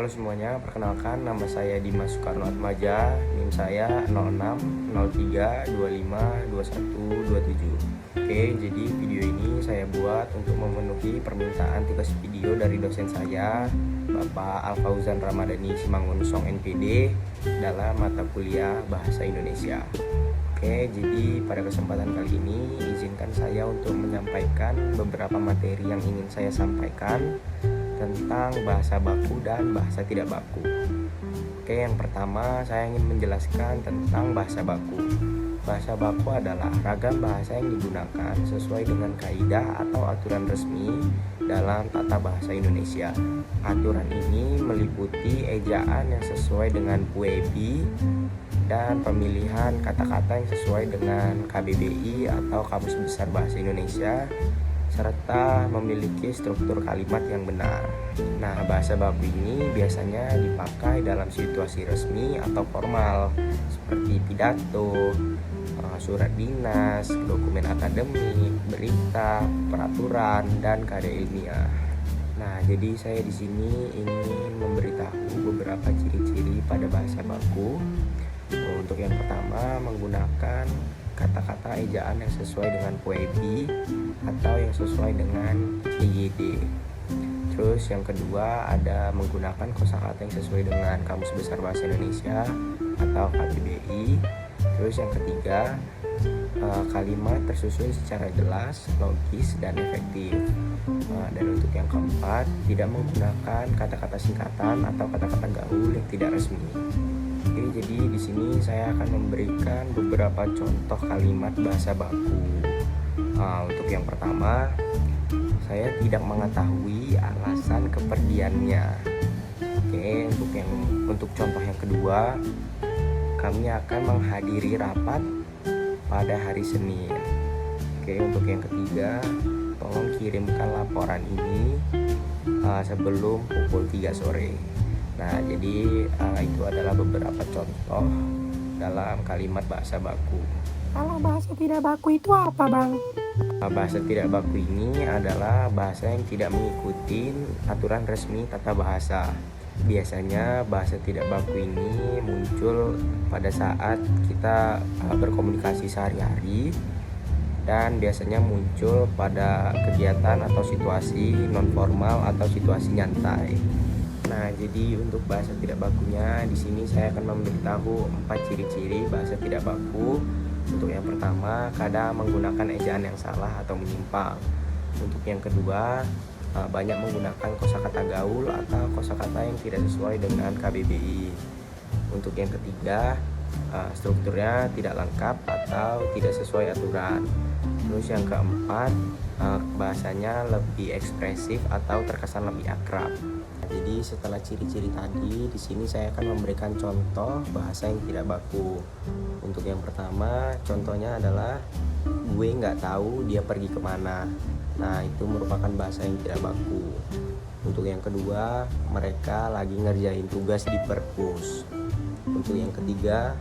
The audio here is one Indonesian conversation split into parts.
Halo semuanya, perkenalkan nama saya Dimas Soekarno Atmaja, NIM saya 0603252127. Oke, jadi video ini saya buat untuk memenuhi permintaan tugas video dari dosen saya, Bapak Alfauzan Ramadhani Simangunsong NPD, dalam mata kuliah Bahasa Indonesia. Oke, jadi pada kesempatan kali ini izinkan saya untuk menyampaikan beberapa materi yang ingin saya sampaikan tentang bahasa baku dan bahasa tidak baku. Oke, yang pertama saya ingin menjelaskan tentang bahasa baku. Bahasa baku adalah ragam bahasa yang digunakan sesuai dengan kaidah atau aturan resmi dalam tata bahasa Indonesia. Aturan ini meliputi ejaan yang sesuai dengan PUEB dan pemilihan kata-kata yang sesuai dengan KBBI atau Kamus Besar Bahasa Indonesia, serta memiliki struktur kalimat yang benar. Nah, bahasa baku ini biasanya dipakai dalam situasi resmi atau formal seperti pidato, surat dinas, dokumen akademik, berita, peraturan, dan karya ilmiah. Nah, jadi saya di sini ingin memberitahu beberapa ciri-ciri pada bahasa baku. Untuk yang pertama, menggunakan kata-kata ejaan yang sesuai dengan PUEB atau yang sesuai dengan EYD. Terus yang kedua ada menggunakan kosakata yang sesuai dengan Kamus Besar Bahasa Indonesia atau KBBI. Terus yang ketiga, kalimat tersusun secara jelas, logis, dan efektif. Dan untuk yang keempat, tidak menggunakan kata-kata singkatan atau kata-kata gaul yang tidak resmi. Oke, jadi di sini saya akan memberikan beberapa contoh kalimat bahasa baku. Untuk yang pertama, saya tidak mengetahui alasan kepergiannya. Oke, untuk contoh yang kedua, kami akan menghadiri rapat pada hari Senin. Oke, untuk yang ketiga, tolong kirimkan laporan ini sebelum pukul 3 sore. Nah, jadi itu adalah beberapa contoh dalam kalimat bahasa baku. Kalau bahasa tidak baku itu apa, Bang? Bahasa tidak baku ini adalah bahasa yang tidak mengikuti aturan resmi tata bahasa. Biasanya bahasa tidak baku ini muncul pada saat kita berkomunikasi sehari-hari, dan biasanya muncul pada kegiatan atau situasi non formal atau situasi nyantai. Nah, jadi untuk bahasa tidak bakunya di sini saya akan memberitahu 4 ciri-ciri bahasa tidak baku. Untuk yang pertama, kadang menggunakan ejaan yang salah atau menyimpang. Untuk yang kedua, banyak menggunakan kosakata gaul atau kosakata yang tidak sesuai dengan KBBI. Untuk yang ketiga, strukturnya tidak lengkap atau tidak sesuai aturan. Terus yang keempat, bahasanya lebih ekspresif atau terkesan lebih akrab. Jadi setelah ciri-ciri tadi, di sini saya akan memberikan contoh bahasa yang tidak baku. Untuk yang pertama, contohnya adalah gue nggak tahu dia pergi kemana. Nah, itu merupakan bahasa yang tidak baku. Untuk yang kedua, mereka lagi ngerjain tugas di perpus. Untuk yang ketiga,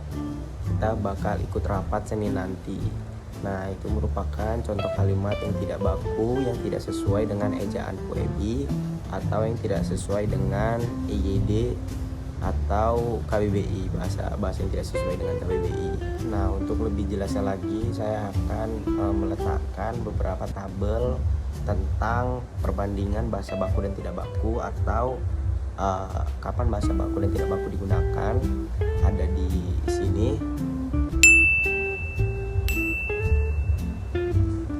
kita bakal ikut rapat Senin nanti. Nah, itu merupakan contoh kalimat yang tidak baku, yang tidak sesuai dengan ejaan PUEB atau yang tidak sesuai dengan EYD atau KBBI, bahasa yang tidak sesuai dengan KBBI. Nah, untuk lebih jelasnya lagi, saya akan meletakkan beberapa tabel tentang perbandingan bahasa baku dan tidak baku, atau kapan bahasa baku dan tidak baku digunakan, ada di sini.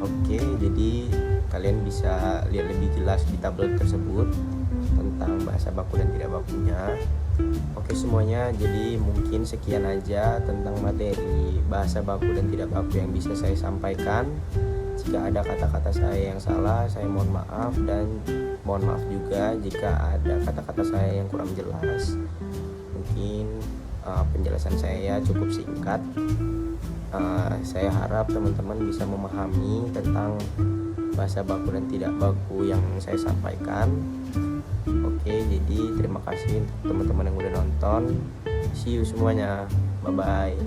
Oke, jadi kalian bisa lihat lebih jelas di tabel tersebut tentang bahasa baku dan tidak bakunya. Oke semuanya, jadi mungkin sekian aja tentang materi bahasa baku dan tidak baku yang bisa saya sampaikan. Jika ada kata-kata saya yang salah, saya mohon maaf, dan mohon maaf juga jika ada kata-kata saya yang kurang jelas. Mungkin penjelasan saya cukup singkat. Saya harap teman-teman bisa memahami tentang bahasa baku dan tidak baku yang saya sampaikan. Oke, jadi terima kasih untuk teman-teman yang udah nonton. See you semuanya. Bye-bye.